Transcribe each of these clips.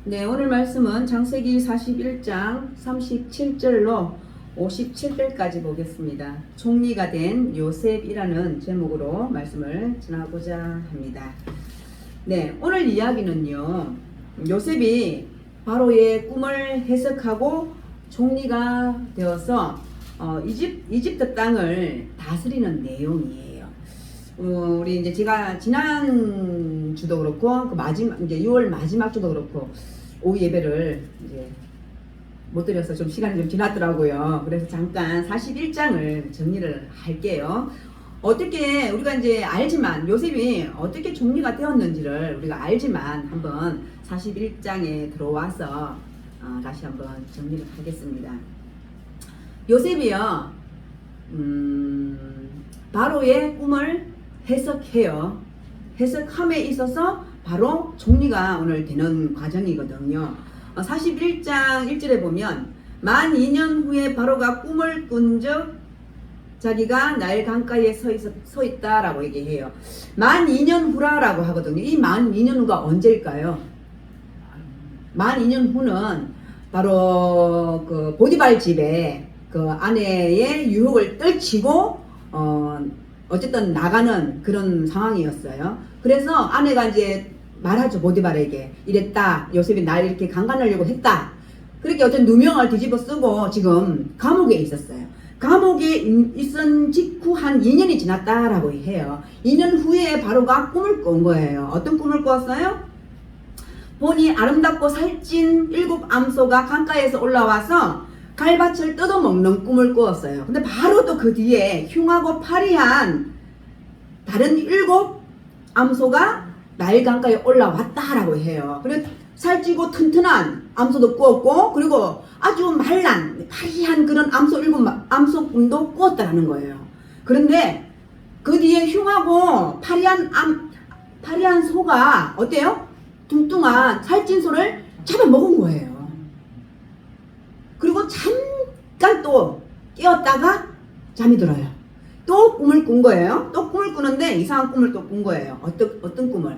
네, 오늘 말씀은 창세기 41장 37절로 57절까지 보겠습니다. 총리가 된 요셉이라는 제목으로 말씀을 전하고자 합니다. 네, 오늘 이야기는요, 요셉이 바로의 꿈을 해석하고 총리가 되어서 이집트 땅을 다스리는 내용이에요. 우리 이제 제가 지난 주도 그렇고 그 마지막 이제 6월 마지막 주도 그렇고 오후 예배를 이제 못 드려서 좀 시간이 좀 지났더라고요. 그래서 잠깐 41장을 정리를 할게요. 어떻게 우리가 이제 알지만 요셉이 어떻게 총리가 되었는지를 우리가 알지만 한번 41장에 들어와서 다시 한번 정리를 하겠습니다. 요셉이요, 바로의 꿈을 해석해요. 해석함에 있어서 바로 총리가 오늘 되는 과정이거든요. 41장 1절에 보면 만 2년 후에 바로가 꿈을 꾼적 자기가 나일 강가에 서 있다라고 얘기해요. 만 2년 후라라고 하거든요. 이 만 2년 후가 언제일까요? 만 2년 후는 바로 그 보디발 집에 그 아내의 유혹을 떨치고 어쨌든 나가는 그런 상황이었어요. 그래서 아내가 이제 말하죠. 보디발에게 이랬다. 요셉이 날 이렇게 강간하려고 했다. 그렇게 어떤 누명을 뒤집어 쓰고 지금 감옥에 있었어요. 감옥에 있은 직후 한 2년이 지났다라고 해요. 2년 후에 바로가 꿈을 꾼 거예요. 어떤 꿈을 꿨어요? 보니 아름답고 살찐 7 암소가 강가에서 올라와서 갈밭을 뜯어먹는 꿈을 꾸었어요. 근데 바로 또 그 뒤에 흉하고 파리한 다른 7 암소가 나일 강가에 올라왔다라고 해요. 그리고 살찌고 튼튼한 암소도 꾸었고, 그리고 아주 말란 파리한 그런 암소 7 암소 꿈도 꾸었다라는 거예요. 그런데 그 뒤에 흉하고 파리한 소가 어때요? 뚱뚱한 살찐 소를 잡아먹은 거예요. 그리고 잠깐 또 깨었다가 잠이 들어요. 또 꿈을 꾼 거예요. 또 꿈을 꾸는데 이상한 꿈을 또 꾼 거예요. 어떤 꿈을?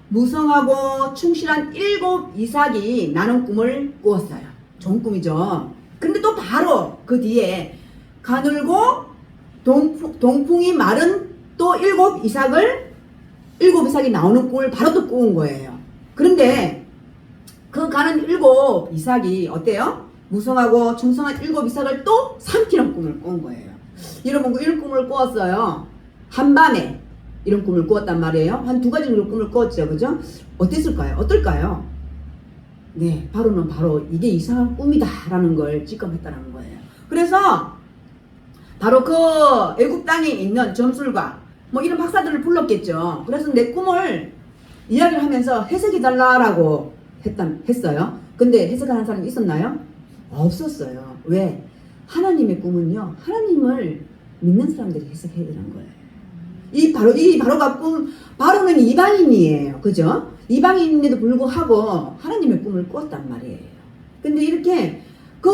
무성하고 충실한 7 이삭이 나는 꿈을 꾸었어요. 좋은 꿈이죠. 근데 또 바로 그 뒤에 가늘고 동풍이 마른 또 7 이삭이 나오는 꿈을 바로 또 꾸은 거예요. 그런데 그 가는 7 이삭이 어때요? 무성하고 충성한 7 이삭을 또 삼키는 꿈을 꾼 거예요. 여러분, 이런 꿈을 꾸었어요. 한밤에 이런 꿈을 꾸었단 말이에요. 한 2가지 정도 꿈을 꾸었죠. 그죠? 어떨까요? 네, 바로는 바로 이게 이상한 꿈이다 라는 걸 직감했다는 거예요. 그래서 바로 그 애굽 땅에 있는 점술가 뭐 이런 박사들을 불렀겠죠. 그래서 내 꿈을 이야기를 하면서 해석해달라고 했어요. 근데 해석하는 사람이 있었나요? 없었어요. 왜? 하나님의 꿈은요, 하나님을 믿는 사람들이 해석해야 되는 거예요. 이 바로가 바로는 이방인이에요. 그죠? 이방인인데도 불구하고 하나님의 꿈을 꾸었단 말이에요. 근데 이렇게 그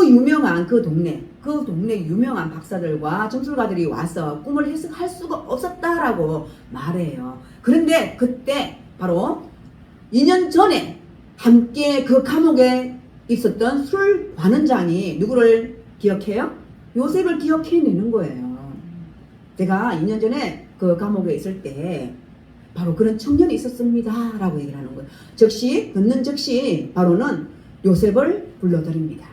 동네 유명한 박사들과 점술가들이 와서 꿈을 해석할 수가 없었다라고 말해요. 그런데 그때 바로 2년 전에 함께 그 감옥에 있었던 술 관원장이 누구를 기억해요? 요셉을 기억해내는 거예요. 제가 2년 전에 그 감옥에 있을 때 바로 그런 청년이 있었습니다 라고 얘기를 하는 거예요. 듣는 즉시 바로는 요셉을 불러드립니다.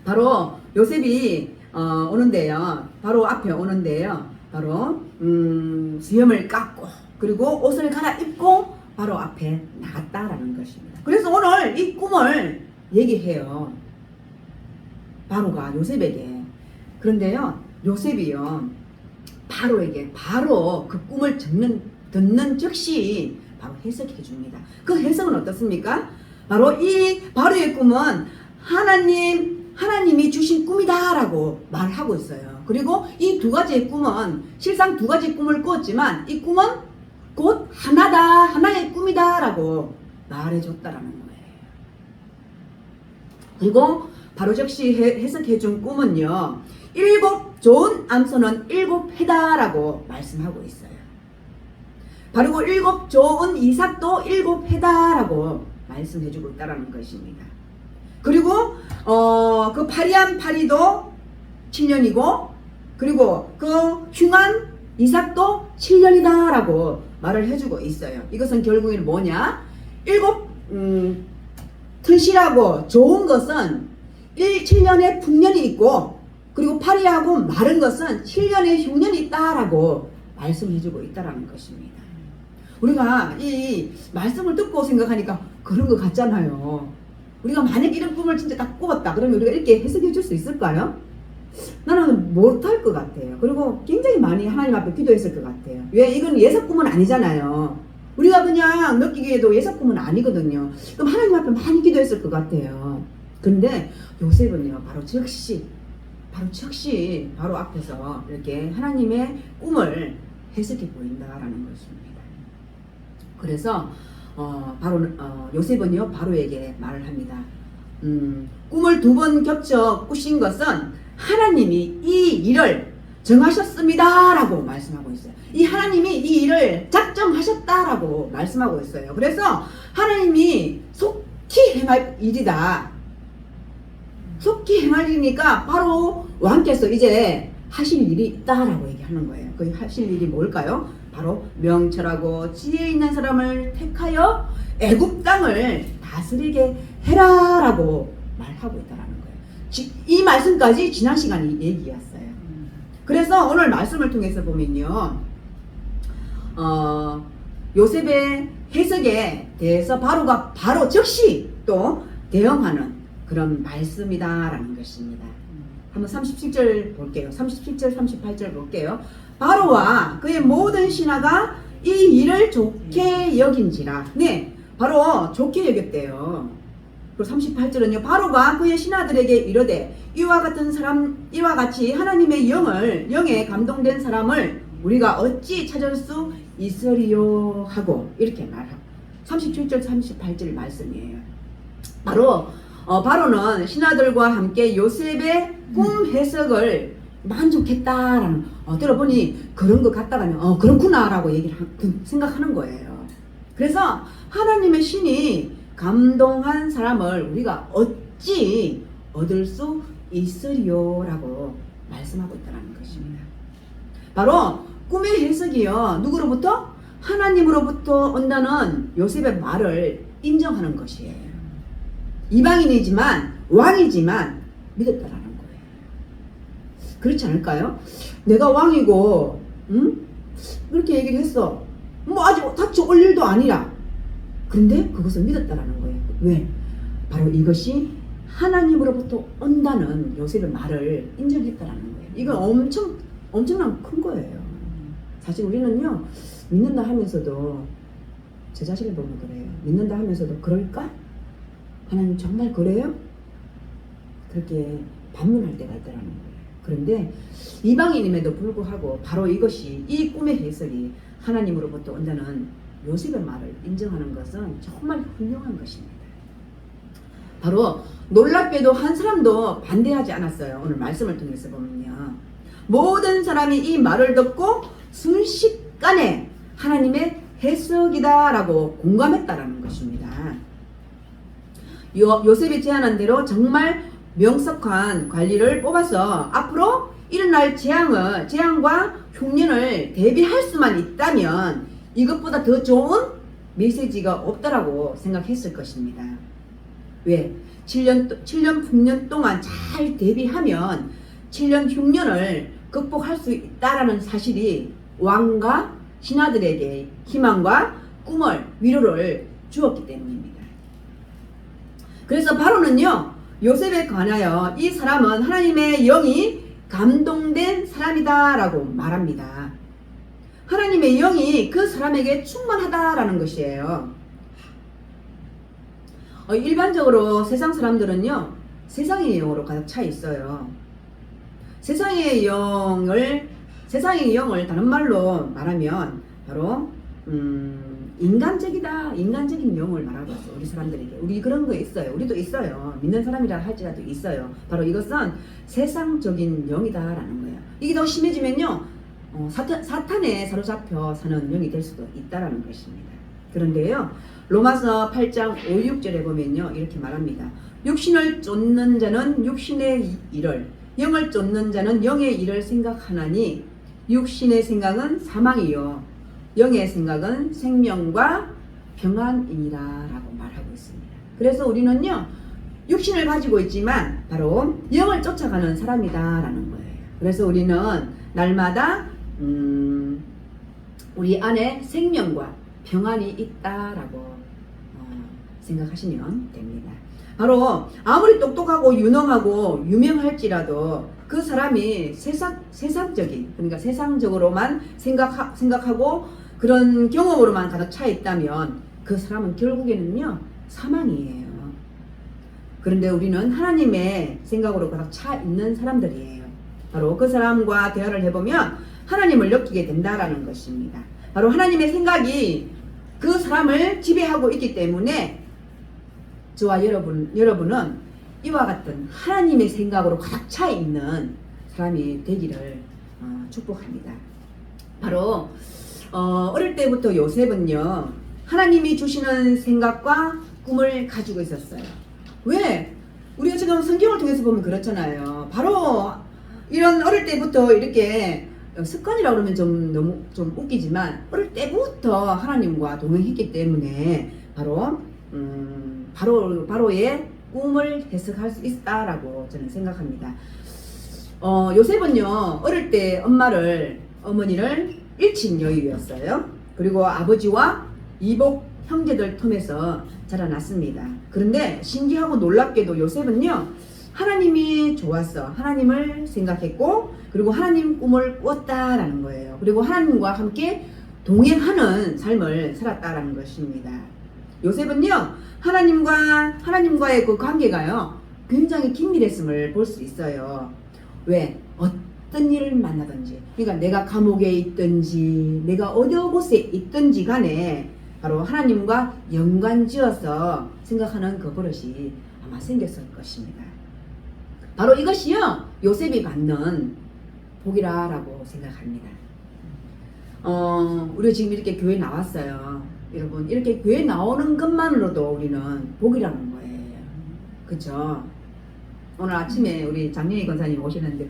바로 요셉이 오는데요. 바로 앞에 오는데요. 바로 수염을 깎고 그리고 옷을 갈아입고 바로 앞에 나갔다라는 것입니다. 그래서 오늘 이 꿈을 얘기해요. 바로가 요셉에게. 그런데요, 요셉이요, 바로에게 바로 그 꿈을 듣는 즉시 바로 해석해 줍니다. 그 해석은 어떻습니까? 바로 이 바로의 꿈은 하나님이 주신 꿈이다 라고 말하고 있어요. 그리고 이 2가지의 꿈은 실상 2가지 꿈을 꾸었지만 이 꿈은 곧 하나의 꿈이다 라고 말해줬다라는 거예요. 그리고 바로 즉시 해석해준 꿈은요, 7 좋은 암소는 7 해다라고 말씀하고 있어요. 그리고 7 좋은 이삭도 7 해다라고 말씀해주고 있다라는 것입니다. 그리고 그 파리한 파리도 7년이고 그리고 그 흉한 이삭도 7년이다 라고 말을 해주고 있어요. 이것은 결국에는 뭐냐? 7 튼실하고 좋은 것은 7년의 풍년이 있고 그리고 파리하고 마른 것은 7년의 흉년이 있다라고 말씀해주고 있다라는 것입니다. 우리가 이 말씀을 듣고 생각하니까 그런 것 같잖아요. 우리가 만약 이런 꿈을 진짜 딱 꾸었다 그러면 우리가 이렇게 해석해 줄 수 있을까요? 나는 못할 것 같아요. 그리고 굉장히 많이 하나님 앞에 기도했을 것 같아요. 왜? 이건 예사 꿈은 아니잖아요. 우리가 그냥 느끼기에도 예사 꿈은 아니거든요. 그럼 하나님 앞에 많이 기도했을 것 같아요. 근데 요셉은요, 바로 즉시 바로 앞에서 이렇게 하나님의 꿈을 해석해 보인다라는 것입니다. 그래서 요셉은요, 바로에게 말을 합니다. 꿈을 2번 겹쳐 꾸신 것은 하나님이 이 일을 정하셨습니다 라고 말씀하고 있어요. 이 하나님이 이 일을 작정하셨다라고 말씀하고 있어요. 그래서 하나님이 속히 행할 일이다. 속히 행할 일이니까 바로 왕께서 이제 하실 일이 있다라고 얘기하는 거예요. 그 하실 일이 뭘까요? 바로 명철하고 지혜 있는 사람을 택하여 애굽 땅을 다스리게 해라라고 말하고 있다라는 거예요. 이 말씀까지 지난 시간에 얘기했어요. 그래서 오늘 말씀을 통해서 보면요, 요셉의 해석에 대해서 바로가 바로 즉시 또 대응하는 그런 말씀이다라는 것입니다. 한번 37절 볼게요. 37절, 38절 볼게요. 바로와 그의 모든 신하가 이 일을 좋게 여긴지라. 네, 바로 좋게 여겼대요. 그리고 38절은요. 바로가 그의 신하들에게 이르되 이와 같이 하나님의 영에 감동된 사람을 우리가 어찌 찾을 수 있으리요 하고 이렇게 말하고 37절, 38절 말씀이에요. 바로는 신하들과 함께 요셉의 꿈 해석을 만족했다라는, 들어보니 그런 것 같다가는 그렇구나 라고 생각하는 거예요. 그래서 하나님의 신이 감동한 사람을 우리가 어찌 얻을 수 있으리요 라고 말씀하고 있다는 것입니다. 바로 꿈의 해석이요, 누구로부터? 하나님으로부터 온다는 요셉의 말을 인정하는 것이에요. 이방인이지만 왕이지만 믿었다라는 거예요. 그렇지 않을까요? 내가 왕이고 그렇게 얘기를 했어. 뭐 아직 닥쳐 올 일도 아니라. 그런데 그것을 믿었다라는 거예요. 왜? 바로 이것이 하나님으로부터 온다는 요셉의 말을 인정했다라는 거예요. 이건 엄청난 큰 거예요. 사실 우리는요, 믿는다 하면서도 제 자신을 보면 그래요. 믿는다 하면서도 그럴까? 하나님 정말 그래요? 그렇게 반문할 때가 있다는 거예요. 그런데 이방인임에도 불구하고 바로 이것이, 이 꿈의 해석이 하나님으로부터 온다는 요셉의 말을 인정하는 것은 정말 훌륭한 것입니다. 바로 놀랍게도 한 사람도 반대하지 않았어요. 오늘 말씀을 통해서 보면요, 모든 사람이 이 말을 듣고 순식간에 하나님의 해석이다 라고 공감했다라는 것입니다. 요셉이 제안한 대로 정말 명석한 관리를 뽑아서 앞으로 일어날 재앙과 흉년을 대비할 수만 있다면 이것보다 더 좋은 메시지가 없다라고 생각했을 것입니다. 왜? 7년 풍년 동안 잘 대비하면 7년 흉년을 극복할 수 있다라는 사실이 왕과 신하들에게 희망과 꿈을, 위로를 주었기 때문입니다. 그래서 바로는요, 요셉에 관하여 이 사람은 하나님의 영이 감동된 사람이다 라고 말합니다. 하나님의 영이 그 사람에게 충만하다라는 것이에요. 일반적으로 세상 사람들은요, 세상의 영으로 가득 차 있어요. 세상의 영을 다른 말로 말하면 바로 인간적인 영을 말하고 있어요. 우리 사람들에게. 우리 그런 거 있어요. 우리도 있어요. 믿는 사람이라 할지라도 있어요. 바로 이것은 세상적인 영이다라는 거예요. 이게 더 심해지면요, 사탄에 사로잡혀 사는 영이 될 수도 있다라는 것입니다. 그런데요, 로마서 8장 5, 6절에 보면요, 이렇게 말합니다. 육신을 쫓는 자는 육신의 일을, 영을 쫓는 자는 영의 일을 생각하나니 육신의 생각은 사망이요 영의 생각은 생명과 평안이니라 라고 말하고 있습니다. 그래서 우리는요, 육신을 가지고 있지만 바로 영을 쫓아가는 사람이다 라는 거예요. 그래서 우리는 날마다 우리 안에 생명과 평안이 있다라고 생각하시면 됩니다. 바로 아무리 똑똑하고 유능하고 유명할지라도 그 사람이 세상적인, 그러니까 세상적으로만 생각하고 그런 경험으로만 가득 차 있다면 그 사람은 결국에는요, 사망이에요. 그런데 우리는 하나님의 생각으로 가득 차 있는 사람들이에요. 바로 그 사람과 대화를 해보면 하나님을 느끼게 된다라는 것입니다. 바로 하나님의 생각이 그 사람을 지배하고 있기 때문에 저와 여러분은 이와 같은 하나님의 생각으로 가득 차 있는 사람이 되기를 축복합니다. 바로 어릴 때부터 요셉은요, 하나님이 주시는 생각과 꿈을 가지고 있었어요. 왜? 우리가 지금 성경을 통해서 보면 그렇잖아요. 바로 이런 어릴 때부터 이렇게 습관이라고 그러면 너무 웃기지만 어릴 때부터 하나님과 동행했기 때문에 바로의 꿈을 해석할 수 있다라고 저는 생각합니다. 요셉은요, 어릴 때 어머니를 일친 여인이었어요. 그리고 아버지와 이복 형제들 틈에서 자라났습니다. 그런데 신기하고 놀랍게도 요셉은요, 하나님이 좋았어. 하나님을 생각했고, 그리고 하나님 꿈을 꾸었다라는 거예요. 그리고 하나님과 함께 동행하는 삶을 살았다라는 것입니다. 요셉은요, 하나님과의 그 관계가요, 굉장히 긴밀했음을 볼 수 있어요. 왜? 어떤 일을 만나든지, 그러니까 내가 감옥에 있든지, 내가 어느 곳에 있든지 간에 바로 하나님과 연관지어서 생각하는 그 버릇이 아마 생겼을 것입니다. 바로 이것이요, 요셉이 받는 복이라고 생각합니다. 우리가 지금 이렇게 교회 나왔어요. 여러분, 이렇게 교회 나오는 것만으로도 우리는 복이라는 거예요. 그쵸? 오늘 아침에 우리 장례희 권사님 오시는데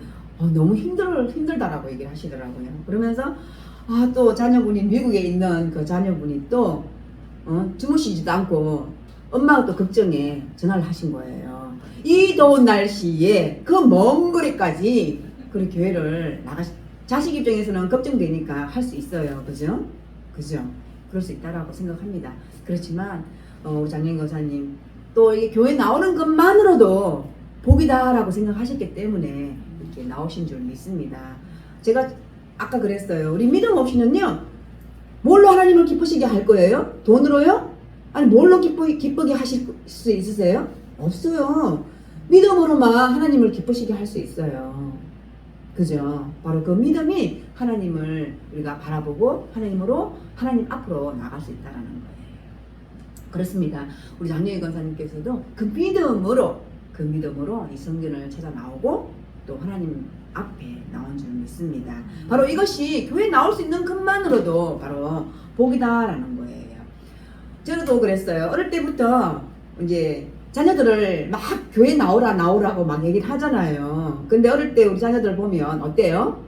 너무 힘들다라고 얘기를 하시더라고요. 그러면서 또 자녀분이 미국에 있는 그 자녀분이 또 주무시지도 않고 엄마가 또 걱정에 전화를 하신 거예요. 이 더운 날씨에 그 먼 거리까지 그 교회를 자식 입장에서는 걱정되니까 할 수 있어요. 그죠? 그럴 수 있다라고 생각합니다. 그렇지만 우리 장례희 권사님 또 이게 교회 나오는 것만으로도 복이다라고 생각하셨기 때문에 이렇게 나오신 줄 믿습니다. 제가 아까 그랬어요. 우리 믿음 없이는요, 뭘로 하나님을 기쁘시게 할 거예요? 돈으로요? 아니 뭘로 기쁘게 하실 수 있으세요? 없어요. 믿음으로만 하나님을 기쁘시게 할 수 있어요. 그죠? 바로 그 믿음이 하나님을 우리가 바라보고 하나님 앞으로 나갈 수 있다는 거예요. 그렇습니다. 우리 장례희 권사님께서도 그 믿음으로 이 성전을 찾아 나오고 또 하나님 앞에 나온 줄 믿습니다. 바로 이것이 교회에 나올 수 있는 것만으로도 바로 복이다라는 거예요. 저도 그랬어요. 어릴 때부터 이제 자녀들을 막 교회 나오라고 막 얘기를 하잖아요. 근데 어릴 때 우리 자녀들 보면 어때요?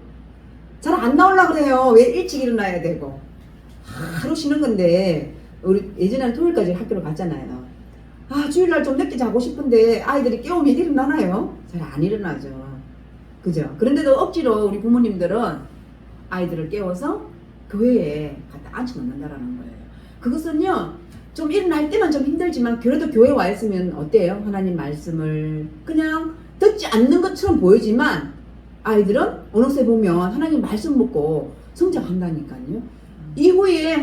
잘 안 나오려고 그래요. 왜? 일찍 일어나야 되고 하루 쉬는 건데, 우리 예전에는 토요일까지 학교를 갔잖아요. 주일날 좀 늦게 자고 싶은데 아이들이 깨우면 일어나나요? 잘 안 일어나죠. 그죠? 그런데도 억지로 우리 부모님들은 아이들을 깨워서 교회에 갖다 앉혀놓는다라는 거예요. 그것은요, 좀 일어날 때만 좀 힘들지만 그래도 교회 와 있으면 어때요? 하나님 말씀을 그냥 듣지 않는 것처럼 보이지만 아이들은 어느새 보면 하나님 말씀 먹고 성장한다니까요. 이후에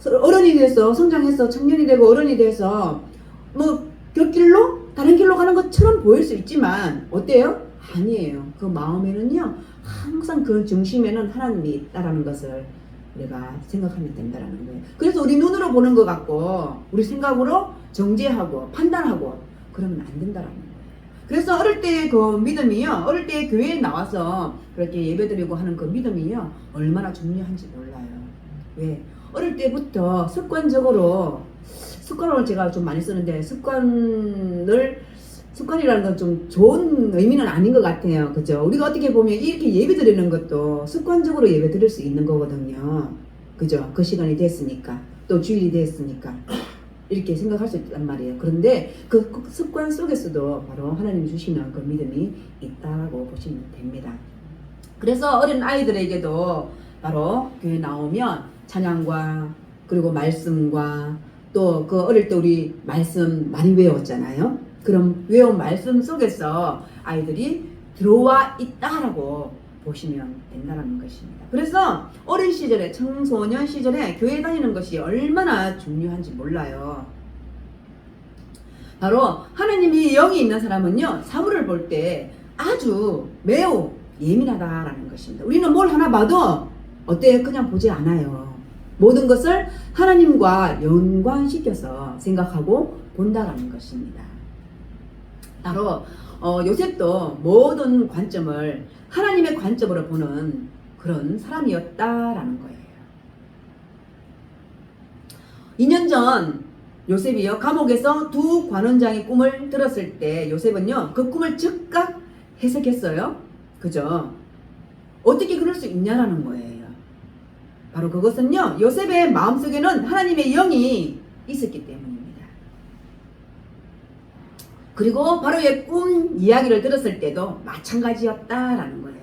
어른이 돼서 성장해서 청년이 되고 어른이 돼서 뭐 다른 길로 가는 것처럼 보일 수 있지만 어때요? 아니에요. 그 마음에는요, 항상 그 중심에는 하나님이 있다라는 것을 우리가 생각하면 된다라는 거예요. 그래서 우리 눈으로 보는 것 같고 우리 생각으로 정죄하고 판단하고 그러면 안 된다라는 거예요. 그래서 어릴 때 그 믿음이요, 어릴 때 교회에 나와서 그렇게 예배드리고 하는 그 믿음이요, 얼마나 중요한지 몰라요. 왜? 어릴 때부터 습관을 제가 좀 많이 쓰는데 습관이라는 건 좀 좋은 의미는 아닌 것 같아요. 그죠? 우리가 어떻게 보면 이렇게 예배 드리는 것도 습관적으로 예배 드릴 수 있는 거거든요. 그죠? 그 시간이 됐으니까. 또 주일이 됐으니까. 이렇게 생각할 수 있단 말이에요. 그런데 그 습관 속에서도 바로 하나님이 주시는 그 믿음이 있다고 보시면 됩니다. 그래서 어린 아이들에게도 바로 교회 나오면 찬양과 그리고 말씀과 또 그 어릴 때 우리 말씀 많이 외웠잖아요. 그럼 외운 말씀 속에서 아이들이 들어와 있다라고 보시면 된다는 것입니다. 그래서 어린 시절에 청소년 시절에 교회 다니는 것이 얼마나 중요한지 몰라요. 바로 하나님이 영이 있는 사람은요, 사물을 볼 때 아주 매우 예민하다라는 것입니다. 우리는 뭘 하나 봐도 어때요? 그냥 보지 않아요. 모든 것을 하나님과 연관시켜서 생각하고 본다라는 것입니다. 바로 요셉도 모든 관점을 하나님의 관점으로 보는 그런 사람이었다라는 거예요. 2년 전 요셉이요, 감옥에서 두 관원장의 꿈을 들었을 때 요셉은요, 그 꿈을 즉각 해석했어요. 그죠? 어떻게 그럴 수 있냐라는 거예요. 바로 그것은요, 요셉의 마음속에는 하나님의 영이 있었기 때문입니다. 그리고 바로의 꿈 이야기를 들었을 때도 마찬가지였다라는 거예요.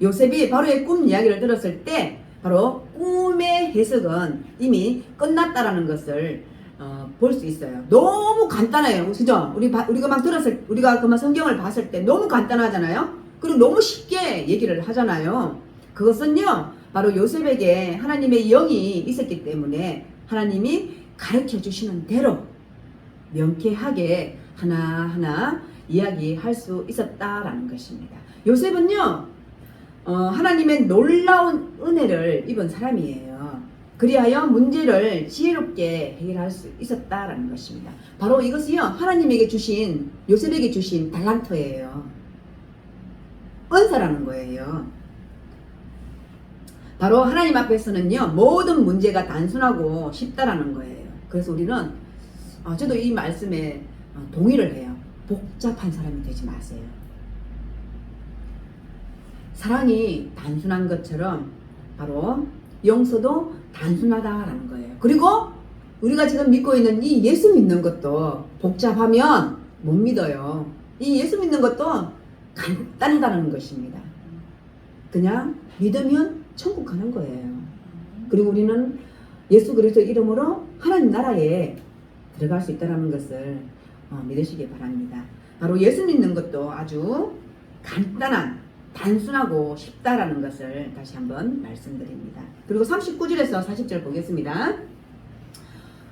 요셉이 바로의 꿈 이야기를 들었을 때 바로 꿈의 해석은 이미 끝났다라는 것을 볼 수 있어요. 너무 간단해요. 그죠? 우리가 막 우리가 그만 성경을 봤을 때 너무 간단하잖아요. 그리고 너무 쉽게 얘기를 하잖아요. 그것은요, 바로 요셉에게 하나님의 영이 있었기 때문에 하나님이 가르쳐 주시는 대로 명쾌하게 하나하나 이야기할 수 있었다라는 것입니다. 요셉은요, 하나님의 놀라운 은혜를 입은 사람이에요. 그리하여 문제를 지혜롭게 해결할 수 있었다라는 것입니다. 바로 이것이요, 하나님에게 주신, 요셉에게 주신 달란트예요. 은사라는 거예요. 바로 하나님 앞에서는요, 모든 문제가 단순하고 쉽다라는 거예요. 그래서 우리는 저도 이 말씀에 동의를 해요. 복잡한 사람이 되지 마세요. 사랑이 단순한 것처럼 바로 용서도 단순하다라는 거예요. 그리고 우리가 지금 믿고 있는 이 예수 믿는 것도 복잡하면 못 믿어요. 이 예수 믿는 것도 간단하다는 것입니다. 그냥 믿으면 천국 가는 거예요. 그리고 우리는 예수 그리스도 이름으로 하나님 나라에 들어갈 수 있다는 것을 믿으시기 바랍니다. 바로 예수 믿는 것도 아주 간단한, 단순하고 쉽다라는 것을 다시 한번 말씀드립니다. 그리고 39절에서 40절 보겠습니다.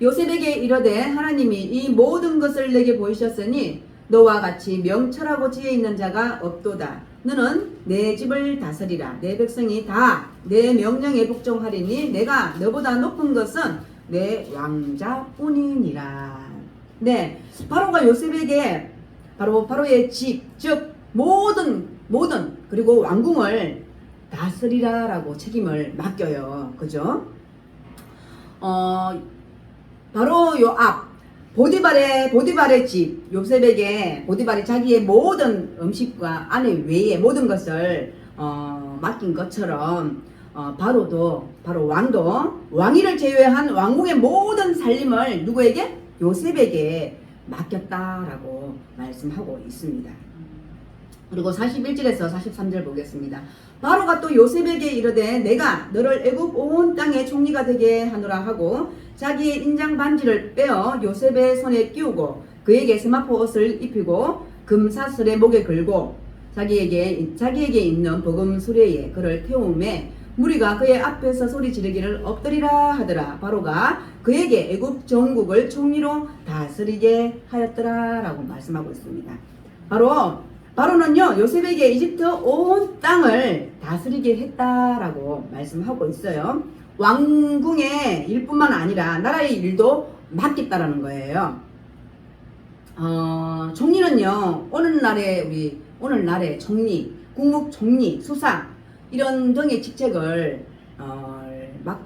요셉에게 이르되 하나님이 이 모든 것을 내게 보이셨으니 너와 같이 명철하고 지혜 있는 자가 없도다. 너는 내 집을 다스리라. 내 백성이 다 내 명령에 복종하리니 내가 너보다 높은 것은 내 왕자뿐이니라. 네, 바로가 요셉에게 바로의 집, 즉 모든 그리고 왕궁을 다스리라라고 책임을 맡겨요. 그죠? 바로 요 앞 보디발의 집, 요셉에게 보디발이 자기의 모든 음식과 아내 외에 모든 것을 맡긴 것처럼 바로 왕위를 제외한 왕궁의 모든 살림을 누구에게? 요셉에게 맡겼다라고 말씀하고 있습니다. 그리고 41절에서 43절 보겠습니다. 바로가 또 요셉에게 이르되 내가 너를 애굽 온 땅의 총리가 되게 하노라 하고 자기의 인장 반지를 빼어 요셉의 손에 끼우고 그에게 세마포 옷을 입히고 금사슬에 목에 걸고 자기에게 있는 복음 수레에 그를 태우매 무리가 그의 앞에서 소리 지르기를 엎드리라 하더라. 바로가 그에게 애굽 전국을 총리로 다스리게 하였더라라고 말씀하고 있습니다. 바로는요, 요셉에게 이집트 온 땅을 다스리게 했다라고 말씀하고 있어요. 왕궁의 일뿐만 아니라 나라의 일도 맡겼다라는 거예요. 총리는요, 오늘날의 총리, 국무총리, 수상 이런 등의 직책을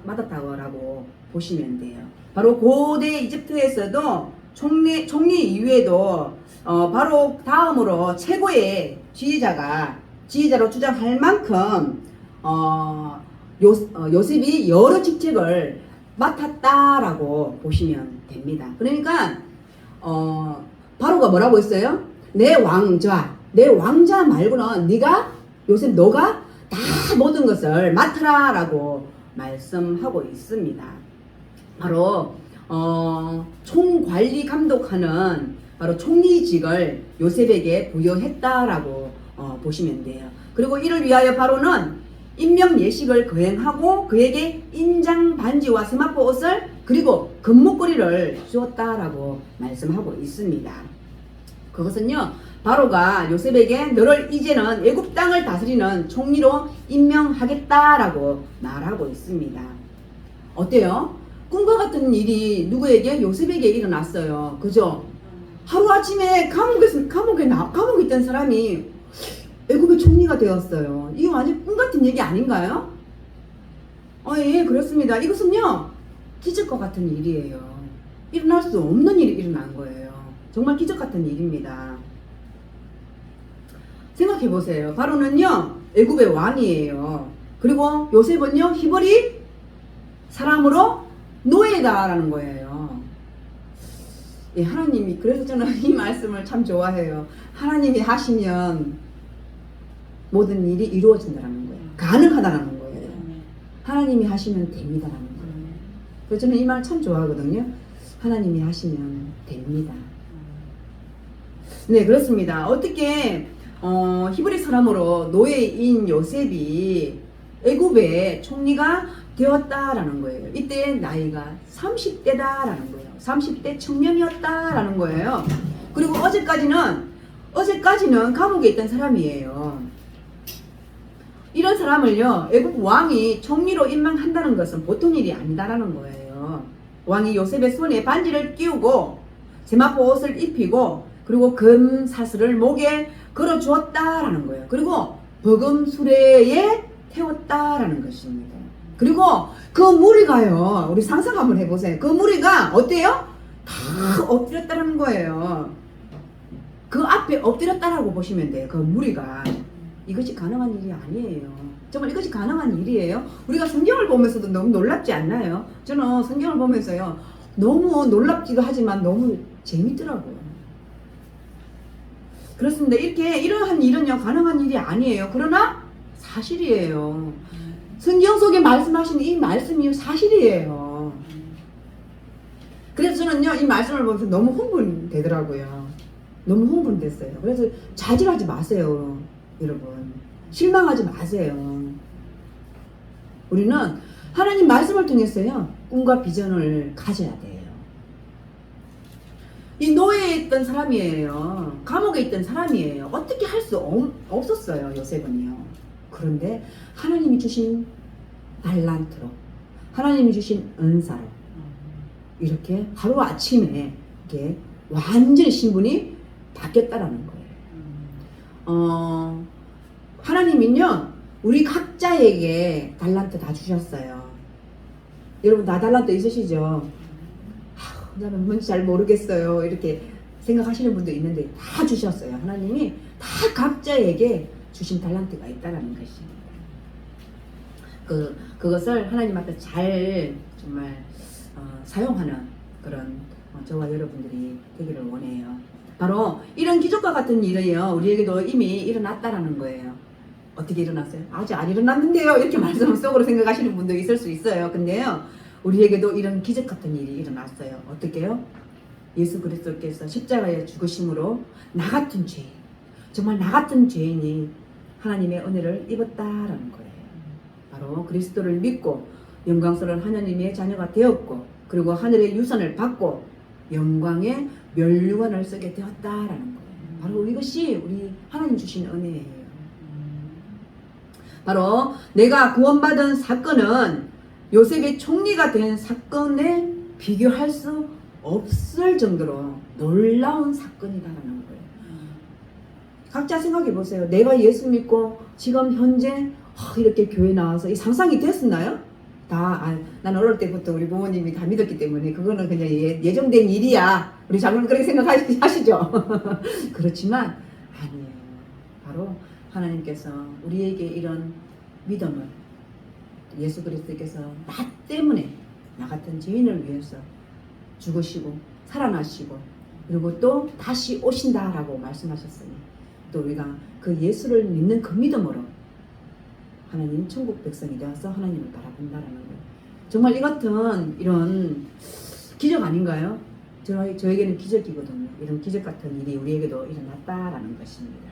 맡았다고 보시면 돼요. 바로 고대 이집트에서도 총리 이외에도 바로 다음으로 최고의 지휘자로 주장할 만큼 요셉이 여러 직책을 맡았다라고 보시면 됩니다. 그러니까 바로가 뭐라고 했어요? 내 왕자 말고는 네가 요셉 너가 다 모든 것을 맡으라라고 말씀하고 있습니다. 바로 총관리 감독하는 바로 총리직을 요셉에게 부여했다라고 보시면 돼요. 그리고 이를 위하여 바로는 임명 예식을 거행하고 그에게 인장 반지와 세마포 옷을 그리고 금목걸이를 주었다라고 말씀하고 있습니다. 그것은요, 바로가 요셉에게 너를 이제는 애굽 땅을 다스리는 총리로 임명하겠다라고 말하고 있습니다. 어때요? 꿈과 같은 일이 누구에게? 요셉에게 일어났어요. 그죠? 하루아침에 감옥에 있던 사람이 애굽의 총리가 되었어요. 이거 완전 꿈 같은 얘기 아닌가요? 예, 그렇습니다. 이것은요, 기적과 같은 일이에요. 일어날 수 없는 일이 일어난 거예요. 정말 기적 같은 일입니다. 생각해 보세요. 바로는요, 애굽의 왕이에요. 그리고 요셉은요, 히브리 사람으로 노예다라는 거예요. 예, 하나님이, 그래서 저는 이 말씀을 참 좋아해요. 하나님이 하시면 모든 일이 이루어진다는 거예요. 가능하다는 거예요. 하나님이 하시면 됩니다라는 거예요. 그래서 저는 이 말 참 좋아하거든요. 하나님이 하시면 됩니다. 네, 그렇습니다. 어떻게 히브리 사람으로 노예인 요셉이 애굽의 총리가 되었다라는 거예요. 이때 나이가 30대다라는 거예요. 30대 청년이었다라는 거예요. 그리고 어제까지는 감옥에 있던 사람이에요. 이런 사람을요, 애굽 왕이 총리로 임명한다는 것은 보통 일이 아니다라는 거예요. 왕이 요셉의 손에 반지를 끼우고 세마포 옷을 입히고 그리고 금 사슬을 목에 걸어 주었다라는 거예요. 그리고 버금 수레에 태웠다라는 것입니다. 그리고 그 무리가요, 우리 상상 한번 해보세요. 그 무리가 어때요? 다 엎드렸다는 거예요. 그 앞에 엎드렸다라고 보시면 돼요. 그 무리가. 이것이 가능한 일이 아니에요. 정말 이것이 가능한 일이에요. 우리가 성경을 보면서도 너무 놀랍지 않나요? 저는 성경을 보면서요, 너무 놀랍기도 하지만 너무 재밌더라고요. 그렇습니다. 이러한 일은요, 가능한 일이 아니에요. 그러나 사실이에요. 성경 속에 말씀하신 이 말씀이 사실이에요. 그래서 저는요, 이 말씀을 보면서 너무 흥분되더라고요. 너무 흥분됐어요. 그래서 좌절하지 마세요, 여러분. 실망하지 마세요. 우리는 하나님 말씀을 통해서요, 꿈과 비전을 가져야 돼요. 이 노예에 있던 사람이에요. 감옥에 있던 사람이에요. 어떻게 할 수 없었어요, 요셉은요. 그런데 하나님이 주신 달란트로, 하나님이 주신 은사로 이렇게 하루아침에 이렇게 완전히 신분이 바뀌었다라는 거예요. 하나님은요, 우리 각자에게 달란트 다 주셨어요. 여러분 다 달란트 있으시죠? 나는 뭔지 잘 모르겠어요, 이렇게 생각하시는 분도 있는데 다 주셨어요. 하나님이 다 각자에게 주신 달란트가 있다는 것입니다. 그것을 하나님 앞에 잘 정말 사용하는 그런 저와 여러분들이 되기를 원해요. 바로 이런 기적과 같은 일이요, 우리에게도 이미 일어났다라는 거예요. 어떻게 일어났어요? 아직 안 일어났는데요, 이렇게 말씀 속으로 생각하시는 분도 있을 수 있어요. 근데요, 우리에게도 이런 기적 같은 일이 일어났어요. 어떻게요? 예수 그리스도께서 십자가에 죽으심으로 나 같은 죄인, 정말 나 같은 죄인이 하나님의 은혜를 입었다라는 거예요. 바로 그리스도를 믿고 영광스러운 하나님의 자녀가 되었고, 그리고 하늘의 유산을 받고 영광의 멸류관을 쓰게 되었다라는 거예요. 바로 이것이 우리 하나님 주신 은혜예요. 바로 내가 구원받은 사건은 요셉이 총리가 된 사건에 비교할 수 없을 정도로 놀라운 사건이다라는 거예요. 각자 생각해 보세요. 내가 예수 믿고 지금 현재 이렇게 교회 나와서 이 상상이 됐었나요? 나는 어릴 때부터 우리 부모님이 다 믿었기 때문에 그거는 그냥 예정된 일이야. 우리 장로님 그렇게 생각하시죠? 그렇지만 아니에요. 바로 하나님께서 우리에게 이런 믿음을 예수 그리스도께서 나 때문에 나 같은 죄인을 위해서 죽으시고 살아나시고 그리고 또 다시 오신다라고 말씀하셨으니 또 우리가 그 예수를 믿는 그 믿음으로 하나님 천국 백성이 되어서 하나님을 바라본다라는 거예요. 정말 이 같은 이런 기적 아닌가요? 저에게는 기적이거든요. 이런 기적 같은 일이 우리에게도 일어났다라는 것입니다.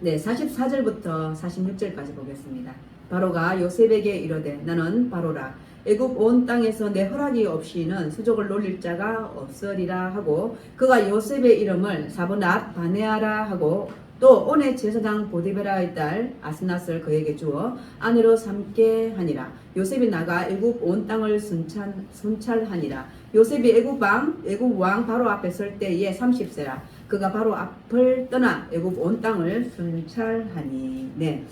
네, 44절부터 46절까지 보겠습니다. 바로가 요셉에게 이르되 나는 바로라 애굽 온 땅에서 내 허락이 없이는 수족을 놀릴 자가 없으리라 하고 그가 요셉의 이름을 사브낫 바네아라 하고 또 온의 제사장 보디베라의 딸 아스낫을 그에게 주어 아내로 삼게 하니라. 요셉이 나가 애굽 온 땅을 순찰하니라. 요셉이 애굽 왕 바로 앞에 설 때에 30세라. 그가 바로 앞을 떠나 애굽 온 땅을 순찰하니. 네.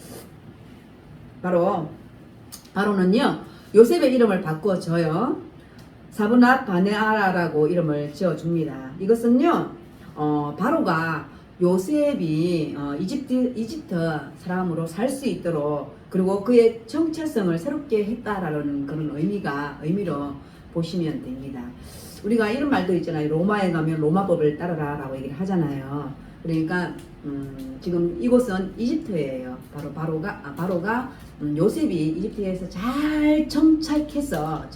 바로는요 요셉의 이름을 바꾸어 줘요. 사브낫 바네아라라고 이름을 지어줍니다. 이것은요 바로가 요셉이 이집트 사람으로 살 수 있도록 그리고 그의 정체성을 새롭게 했다라는 그런 의미로 보시면 됩니다. 우리가 이런 말도 있잖아요. 로마에 가면 로마법을 따르라 라고 얘기를 하잖아요. 그러니까 지금 이곳은 이집트예요. 바로가 요셉이 이집트에서 잘 정착해서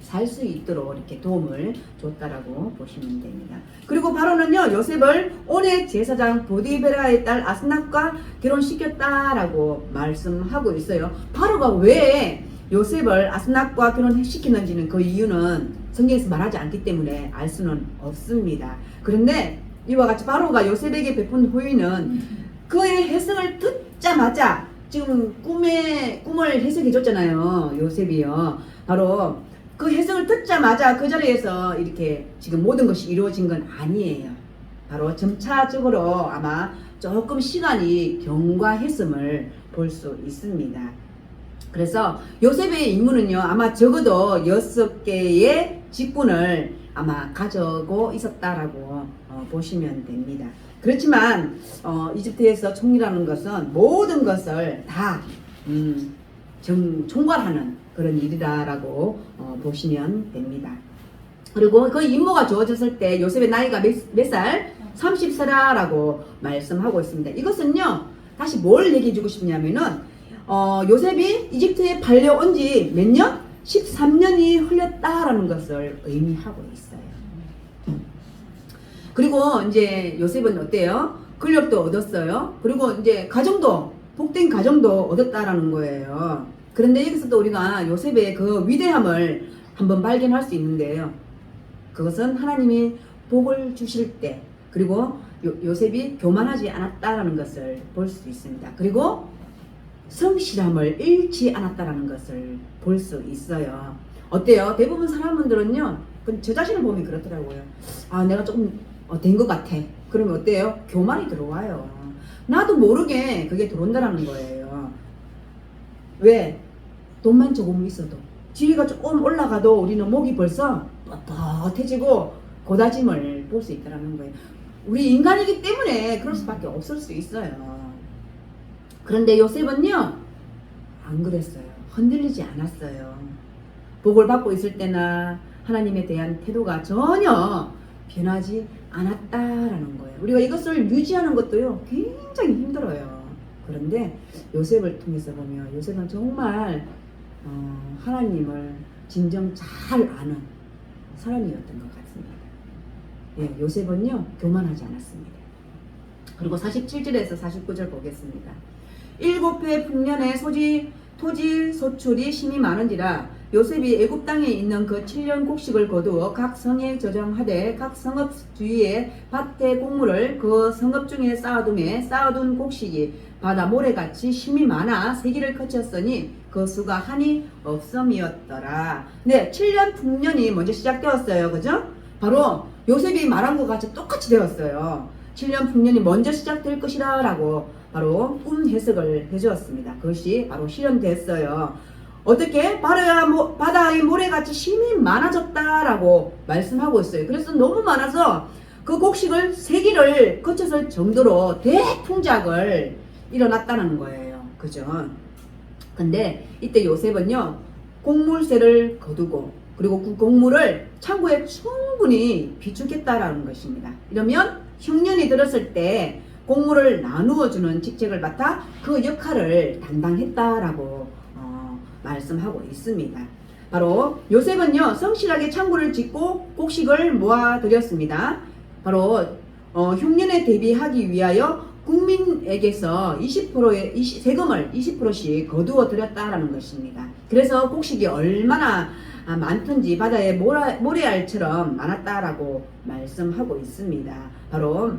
살 수 있도록 이렇게 도움을 줬다라고 보시면 됩니다. 그리고 바로는요 요셉을 온의 제사장 보디베라의 딸 아스낫과 결혼시켰다라고 말씀하고 있어요. 바로가 왜 요셉을 아스낫과 결혼시키는지는 그 이유는 성경에서 말하지 않기 때문에 알 수는 없습니다. 그런데 이와 같이 바로가 요셉에게 베푼 호의는 그의 해석을 듣자마자 지금 꿈을 해석해 줬잖아요. 요셉이요. 바로 그 해석을 듣자마자 그 자리에서 이렇게 지금 모든 것이 이루어진 건 아니에요. 바로 점차적으로 아마 조금 시간이 경과했음을 볼 수 있습니다. 그래서 요셉의 임무는요 아마 적어도 6개의 직분을 아마 가지고 있었다라고 보시면 됩니다. 그렇지만 이집트에서 총리라는 것은 모든 것을 다 총괄하는 그런 일이다라고 보시면 됩니다. 그리고 그 임무가 주어졌을 때 요셉의 나이가 몇 살? 30세라고 말씀하고 있습니다. 이것은요 다시 뭘 얘기해 주고 싶냐면은 요셉이 이집트에 팔려온 지 몇 년? 13년이 흘렸다라는 것을 의미하고 있어요. 그리고 이제 요셉은 어때요? 권력도 얻었어요. 그리고 이제 복된 가정도 얻었다라는 거예요. 그런데 여기서 또 우리가 요셉의 그 위대함을 한번 발견할 수 있는데요. 그것은 하나님이 복을 주실 때 그리고 요셉이 교만하지 않았다라는 것을 볼 수 있습니다. 그리고 성실함을 잃지 않았다라는 것을 볼 수 있어요. 어때요? 대부분 사람들은요, 저 자신을 보면 그렇더라고요. 내가 조금 된 것 같아. 그러면 어때요? 교만이 들어와요. 나도 모르게 그게 들어온다라는 거예요. 왜? 돈만 조금 있어도 지위가 조금 올라가도 우리는 목이 벌써 뻣뻣해지고 고다짐을 볼 수 있다는 거예요. 우리 인간이기 때문에 그럴 수밖에 없을 수 있어요. 그런데 요셉은요 안 그랬어요. 흔들리지 않았어요. 복을 받고 있을 때나 하나님에 대한 태도가 전혀 변하지 않았다라는 거예요. 우리가 이것을 유지하는 것도요 굉장히 힘들어요. 그런데 요셉을 통해서 보면 요셉은 정말 하나님을 진정 잘 아는 사람이었던 것 같습니다. 예, 요셉은요 교만하지 않았습니다. 그리고 47절에서 49절 보겠습니다. 7해 풍년에 토지 소출이 심히 많은지라 요셉이 애굽 땅에 있는 그 7년 곡식을 거두어 각 성에 저장하되 각 성읍 주위에 밭의 곡물을 그 성읍 중에 쌓아둔 곡식이 바다 모래같이 심히 많아 세기를 거쳤으니 그 수가 한이 없음이었더라. 네, 7년 풍년이 먼저 시작되었어요. 그죠? 바로 요셉이 말한 것 같이 똑같이 되었어요. 7년 풍년이 먼저 시작될 것이라 라고 바로 꿈 해석을 해주었습니다. 그것이 바로 실현됐어요. 어떻게 바다의 모래같이 힘이 많아졌다라고 말씀하고 있어요. 그래서 너무 많아서 그 곡식을 세기를 거쳤을 정도로 대풍작을 일어났다는 거예요. 그죠? 근데 이때 요셉은요, 곡물세를 거두고 그리고 그 곡물을 창고에 충분히 비축했다라는 것입니다. 이러면 흉년이 들었을 때 곡물을 나누어 주는 직책을 맡아 그 역할을 담당했다라고 말씀하고 있습니다. 바로 요셉은요, 성실하게 창고를 짓고 곡식을 모아드렸습니다. 바로 흉년에 대비하기 위하여 국민에게서 20%의 세금을 20%씩 거두어 드렸다라는 것입니다. 그래서 곡식이 얼마나 많든지 바다의 모래알처럼 많았다라고 말씀하고 있습니다. 바로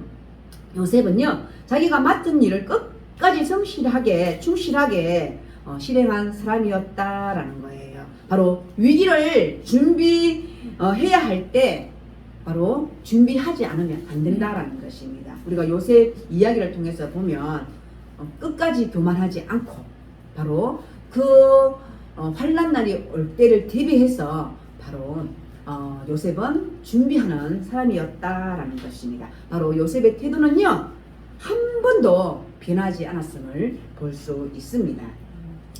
요셉은요, 자기가 맡은 일을 끝까지 성실하게 충실하게 실행한 사람이었다라는 거예요. 바로 위기를 준비해야 할 때 바로 준비하지 않으면 안 된다라는 것입니다. 우리가 요셉 이야기를 통해서 보면 끝까지 교만하지 않고 바로 그 환난 날이 올 때를 대비해서 바로 요셉은 준비하는 사람이었다라는 것입니다. 바로 요셉의 태도는요, 한 번도 변하지 않았음을 볼 수 있습니다.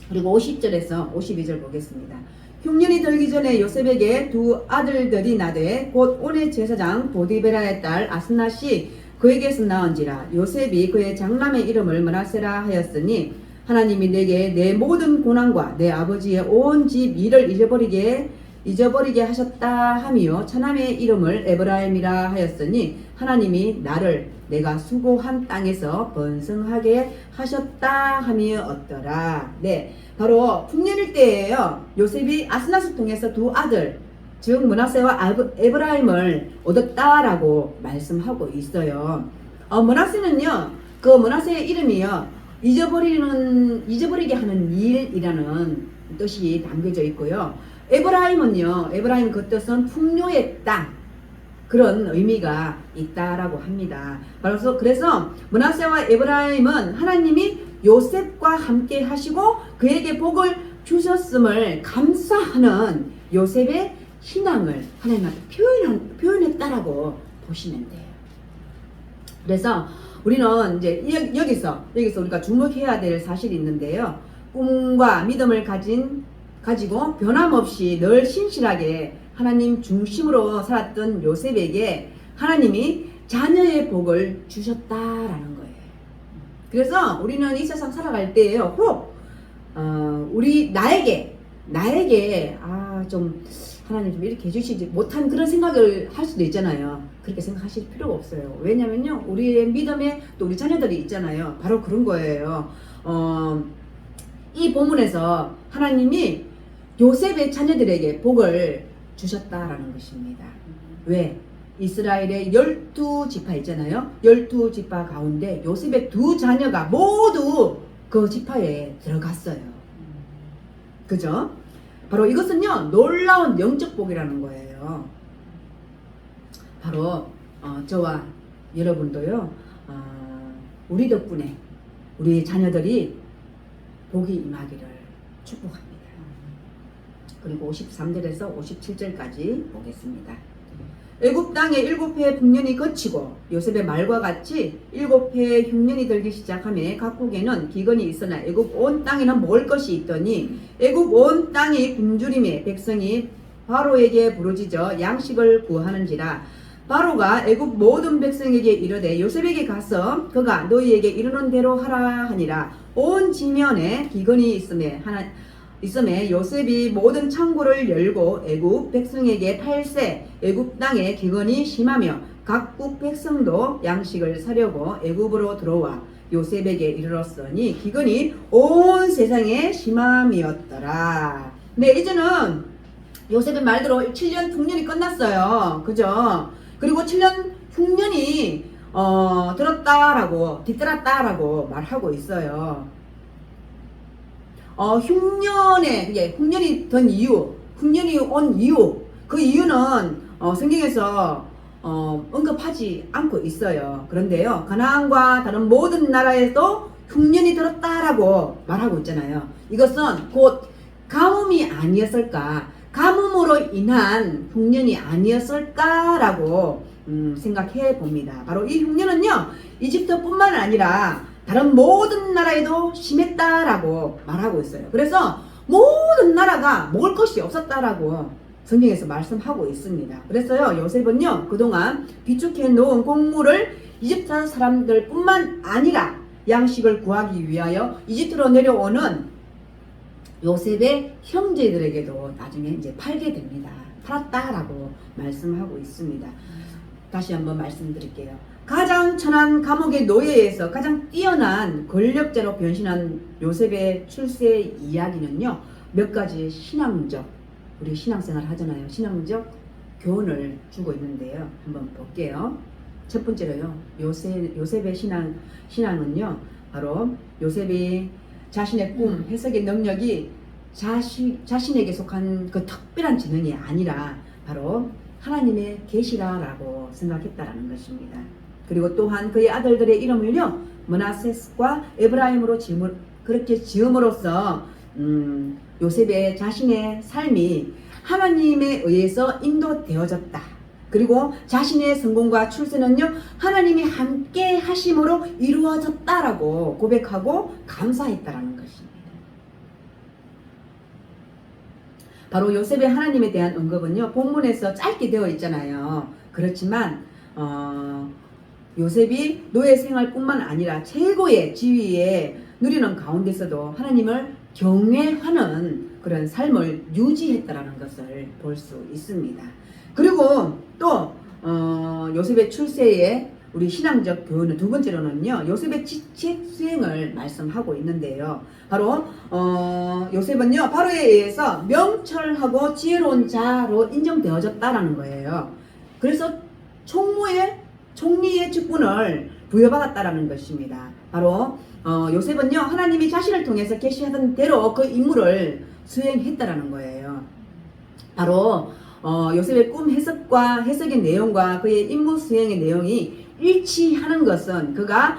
그리고 50절에서 52절 보겠습니다. 흉년이 들기 전에 요셉에게 두 아들들이 나되 곧 온의 제사장 보디베라의 딸 아스낫이 그에게서 나은지라. 요셉이 그의 장남의 이름을 므낫세라 하였으니 하나님이 내게 내 모든 고난과 내 아버지의 온 집 일을 잊어버리게 하셨다 하며 차남의 이름을 에브라임이라 하였으니 하나님이 나를 내가 수고한 땅에서 번성하게 하셨다 하며 얻더라. 네, 바로 흉년일 때예요. 요셉이 아스낫을 통해서 두 아들, 즉 므낫세와 에브라임을 얻었다라고 말씀하고 있어요. 므낫세는요, 그 므낫세의 이름이요, 잊어버리게 하는 일이라는 뜻이 담겨져 있고요. 에브라임은요, 에브라임 그 뜻은 풍요의 땅, 그런 의미가 있다라고 합니다. 그래서 므낫세와 에브라임은 하나님이 요셉과 함께 하시고 그에게 복을 주셨음을 감사하는 요셉의 신앙을 하나님한테 표현했다라고 보시면 돼요. 그래서 우리는 이제 여기서 우리가 주목해야 될 사실이 있는데요. 꿈과 믿음을 가지고 변함없이 늘 신실하게 하나님 중심으로 살았던 요셉에게 하나님이 자녀의 복을 주셨다라는 거예요. 그래서 우리는 이 세상 살아갈 때에요, 나에게 좀 하나님 좀 이렇게 해주시지 못한 그런 생각을 할 수도 있잖아요. 그렇게 생각하실 필요가 없어요. 왜냐면요, 우리의 믿음에 또 우리 자녀들이 있잖아요. 바로 그런 거예요. 이 본문에서 하나님이 요셉의 자녀들에게 복을 주셨다라는 것입니다. 왜? 이스라엘의 12지파 있잖아요. 12지파 가운데 요셉의 두 자녀가 모두 그 지파에 들어갔어요. 그죠? 바로 이것은요, 놀라운 영적 복이라는 거예요. 바로 저와 여러분도요, 우리 덕분에 우리 자녀들이 복이 임하기를 축복합니다. 그리고 53절에서 57절까지 보겠습니다. 애굽 땅에 7해의 풍년이 거치고 요셉의 말과 같이 7해의 흉년이 들기 시작하며 각국에는 기근이 있으나 애굽 온 땅에는 먹을 것이 있더니 애굽 온 땅이 굶주림에 백성이 바로에게 부르짖어 양식을 구하는지라. 바로가 애굽 모든 백성에게 이르되 요셉에게 가서 그가 너희에게 이르는 대로 하라 하니라. 온 지면에 기근이 있음에 요셉이 모든 창고를 열고 애굽 백성에게 팔세. 애굽 땅에 기근이 심하며 각국 백성도 양식을 사려고 애굽으로 들어와 요셉에게 이르렀으니 기근이 온 세상에 심함이었더라. 네, 이제는 요셉의 말대로 7년 풍년이 끝났어요. 그죠? 그리고 7년 흉년이 뒤따랐다라고 말하고 있어요. 흉년이 든 이유, 흉년이 온 이유, 그 이유는 성경에서 언급하지 않고 있어요. 그런데요, 가나안과 다른 모든 나라에도 흉년이 들었다라고 말하고 있잖아요. 이것은 곧 가뭄이 아니었을까? 가뭄으로 인한 흉년이 아니었을까라고 생각해 봅니다. 바로 이 흉년은요, 이집트뿐만 아니라 다른 모든 나라에도 심했다라고 말하고 있어요. 그래서 모든 나라가 먹을 것이 없었다라고 성경에서 말씀하고 있습니다. 그래서요, 요셉은요, 그동안 비축해 놓은 곡물을 이집트 사람들 뿐만 아니라 양식을 구하기 위하여 이집트로 내려오는 요셉의 형제들에게도 나중에 이제 팔게 됩니다. 팔았다라고 말씀하고 있습니다. 다시 한번 말씀드릴게요. 가장 천한 감옥의 노예에서 가장 뛰어난 권력자로 변신한 요셉의 출세 이야기는요, 몇 가지 신앙적, 우리 신앙생활 하잖아요. 신앙적 교훈을 주고 있는데요. 한번 볼게요. 첫 번째로요, 요셉의 신앙은요, 바로 요셉이 자신의 꿈, 해석의 능력이 자신에게 속한 그 특별한 지능이 아니라 바로 하나님의 계시라라고 생각했다라는 것입니다. 그리고 또한 그의 아들들의 이름을요, 므낫세과 에브라임으로 그렇게 지음으로써 요셉의 자신의 삶이 하나님에 의해서 인도되어졌다. 그리고 자신의 성공과 출세는요, 하나님이 함께 하심으로 이루어졌다라고 고백하고 감사했다라는 것입니다. 바로 요셉의 하나님에 대한 언급은요, 본문에서 짧게 되어 있잖아요. 그렇지만 요셉이 노예 생활뿐만 아니라 최고의 지위에 누리는 가운데서도 하나님을 경외하는 그런 삶을 유지했다라는 것을 볼 수 있습니다. 그리고 또 요셉의 출세에 우리 신앙적 교훈은 두 번째로는요, 요셉의 직책 수행을 말씀하고 있는데요. 바로 요셉은요, 바로에 의해서 명철하고 지혜로운 자로 인정되어졌다라는 거예요. 그래서 총리의 직분을 부여받았다라는 것입니다. 바로 요셉은요, 하나님이 자신을 통해서 계시하던 대로 그 임무를 수행했다라는 거예요. 바로 요셉의 꿈 해석과 해석의 내용과 그의 임무 수행의 내용이 일치하는 것은 그가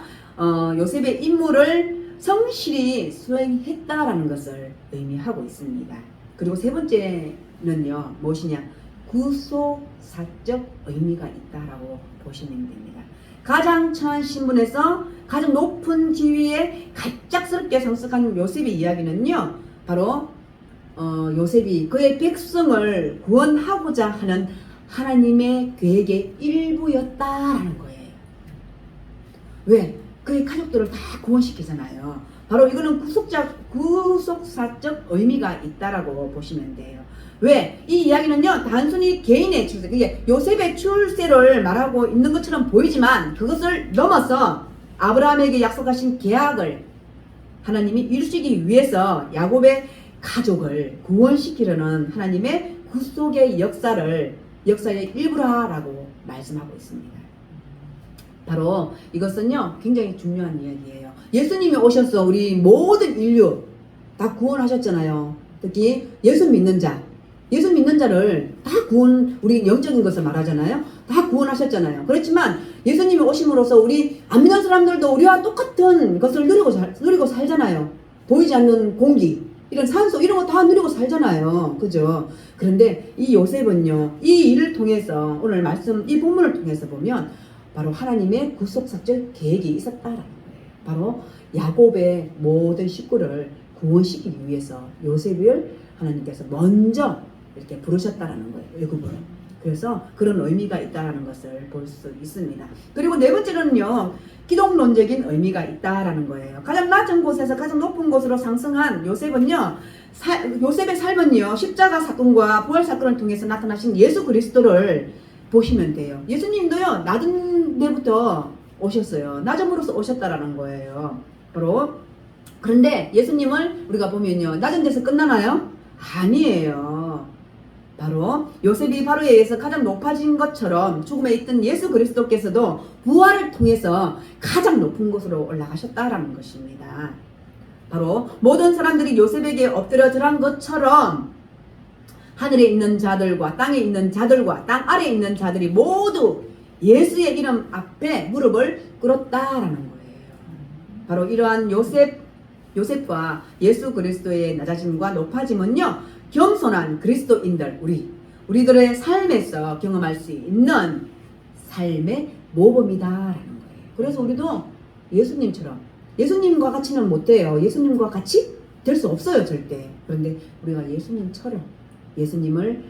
요셉의 임무를 성실히 수행했다라는 것을 의미하고 있습니다. 그리고 세 번째는요, 무엇이냐? 구속사적 의미가 있다라고 보시면 됩니다. 가장 천한 신분에서 가장 높은 지위에 갑작스럽게 성숙한 요셉의 이야기는요, 바로 요셉이 그의 백성을 구원하고자 하는 하나님의 계획의 일부였다라는 거예요. 왜? 그의 가족들을 다 구원시키잖아요. 바로 이거는 구속사적 의미가 있다라고 보시면 돼요. 왜? 이 이야기는요, 단순히 개인의 출세, 그게 요셉의 출세를 말하고 있는 것처럼 보이지만 그것을 넘어서 아브라함에게 약속하신 계약을 하나님이 이루시기 위해서 야곱의 가족을 구원시키려는 하나님의 구속의 역사의 일부라라고 말씀하고 있습니다. 바로 이것은요, 굉장히 중요한 이야기예요. 예수님이 오셔서 우리 모든 인류 다 구원하셨잖아요. 특히 예수 믿는 자를 다 우리 영적인 것을 말하잖아요. 다 구원하셨잖아요. 그렇지만 예수님이 오심으로써 우리 안 믿는 사람들도 우리와 똑같은 것을 누리고 살잖아요. 보이지 않는 공기, 이런 산소, 이런 거 다 누리고 살잖아요. 그죠? 그런데 이 요셉은요, 이 일을 통해서 오늘 이 본문을 통해서 보면 바로 하나님의 구속사적 계획이 있었다라는 거예요. 바로 야곱의 모든 식구를 구원시키기 위해서 요셉을 하나님께서 먼저 이렇게 부르셨다라는 거예요. 애굽으로. 그래서 그런 의미가 있다라는 것을 볼 수 있습니다. 그리고 네 번째로는요, 기독론적인 의미가 있다라는 거예요. 가장 낮은 곳에서 가장 높은 곳으로 상승한 요셉은요, 요셉의 삶은요, 십자가 사건과 부활 사건을 통해서 나타나신 예수 그리스도를 보시면 돼요. 예수님도요, 낮은 데부터 오셨어요. 낮음으로써 오셨다라는 거예요. 바로 그런데 예수님을 우리가 보면요, 낮은 데서 끝나나요? 아니에요. 바로 요셉이 바로에 의해서 가장 높아진 것처럼 죽음에 있던 예수 그리스도께서도 부활을 통해서 가장 높은 곳으로 올라가셨다라는 것입니다. 바로 모든 사람들이 요셉에게 엎드려 절한 것처럼 하늘에 있는 자들과 땅에 있는 자들과 땅 아래에 있는 자들이 모두 예수의 이름 앞에 무릎을 꿇었다라는 거예요. 바로 이러한 요셉 요셉과 예수 그리스도의 낮아짐과 높아짐은요, 겸손한 그리스도인들, 우리들의 삶에서 경험할 수 있는 삶의 모범이다라는 거예요. 그래서 우리도 예수님과 같이는 못 돼요. 예수님과 같이 될 수 없어요, 절대. 그런데 우리가 예수님처럼, 예수님을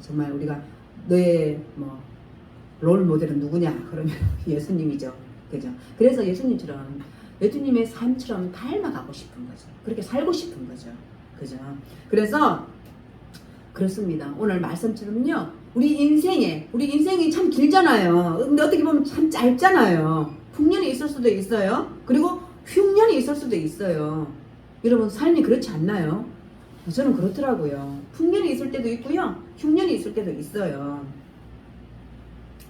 정말 우리가 너의 롤 모델은 누구냐? 그러면 예수님이죠. 그죠? 그래서 예수님의 삶처럼 닮아가고 싶은 거죠. 그렇게 살고 싶은 거죠. 그죠? 그래서 그렇습니다. 오늘 말씀처럼요, 우리 인생이 참 길잖아요. 근데 어떻게 보면 참 짧잖아요. 풍년이 있을 수도 있어요. 그리고 흉년이 있을 수도 있어요. 여러분, 삶이 그렇지 않나요? 저는 그렇더라고요. 풍년이 있을 때도 있고요, 흉년이 있을 때도 있어요.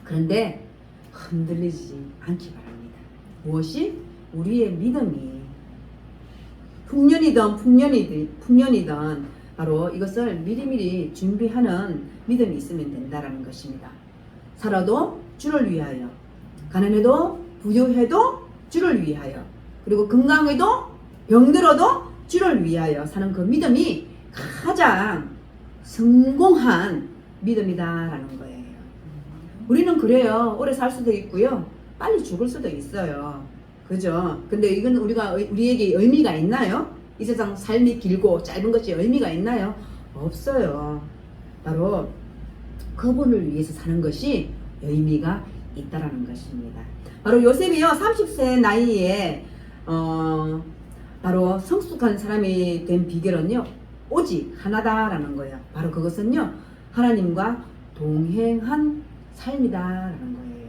그런데 흔들리지 않기 바랍니다. 무엇이? 우리의 믿음이 흉년이든 풍년이든 바로 이것을 미리미리 준비하는 믿음이 있으면 된다라는 것입니다. 살아도 주를 위하여, 가난해도 부유해도 주를 위하여, 그리고 건강해도 병들어도 주를 위하여 사는 그 믿음이 가장 성공한 믿음이다라는 거예요. 우리는 그래요. 오래 살 수도 있고요, 빨리 죽을 수도 있어요. 그죠? 근데 이건 우리에게 의미가 있나요? 이 세상 삶이 길고 짧은 것이 의미가 있나요? 없어요. 바로 그분을 위해서 사는 것이 의미가 있다라는 것입니다. 바로 요셉이요, 30세 나이에 바로 성숙한 사람이 된 비결은요, 오직 하나다라는 거예요. 바로 그것은요, 하나님과 동행한 삶이다라는 거예요.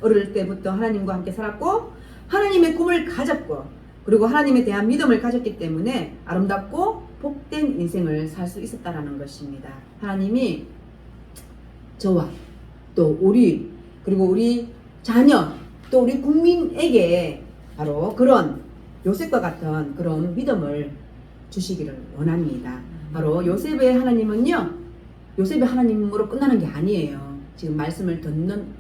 어릴 때부터 하나님과 함께 살았고, 하나님의 꿈을 가졌고, 그리고 하나님에 대한 믿음을 가졌기 때문에 아름답고 복된 인생을 살 수 있었다라는 것입니다. 하나님이 저와 또 그리고 우리 자녀, 또 우리 국민에게 바로 그런 요셉과 같은 그런 믿음을 주시기를 원합니다. 바로 요셉의 하나님으로 끝나는 게 아니에요. 지금 말씀을 듣는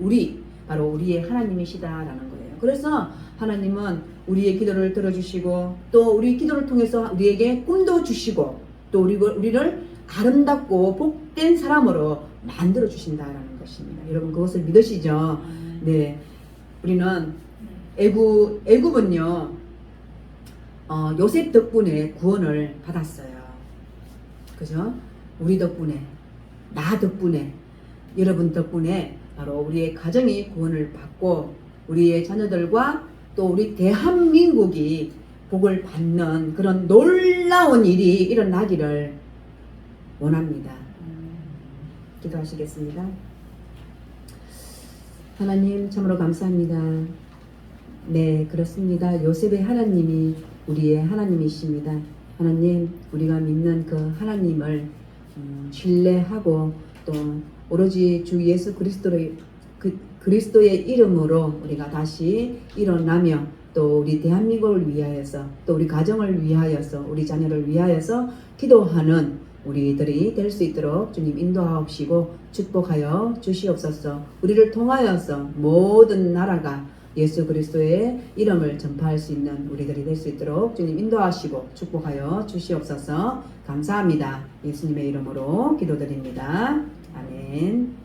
바로 우리의 하나님이시다라는 거예요. 그래서 하나님은 우리의 기도를 들어주시고, 또 우리 기도를 통해서 우리에게 꿈도 주시고, 또 우리를 아름답고 복된 사람으로 만들어 주신다라는 것입니다. 여러분, 그것을 믿으시죠? 네, 우리는 애굽은요, 요셉 덕분에 구원을 받았어요. 그죠? 우리 덕분에, 나 덕분에, 여러분 덕분에 바로 우리의 가정이 구원을 받고, 우리의 자녀들과 또 우리 대한민국이 복을 받는 그런 놀라운 일이 일어나기를 원합니다. 기도하시겠습니다. 하나님, 참으로 감사합니다. 네, 그렇습니다. 요셉의 하나님이 우리의 하나님이십니다. 하나님, 우리가 믿는 그 하나님을 신뢰하고, 또 오로지 주 예수 그리스도의 이름으로 우리가 다시 일어나며, 또 우리 대한민국을 위하여서, 또 우리 가정을 위하여서, 우리 자녀를 위하여서 기도하는 우리들이 될 수 있도록 주님 인도하옵시고 축복하여 주시옵소서. 우리를 통하여서 모든 나라가 예수 그리스도의 이름을 전파할 수 있는 우리들이 될 수 있도록 주님 인도하시고 축복하여 주시옵소서. 감사합니다. 예수님의 이름으로 기도드립니다. 아멘.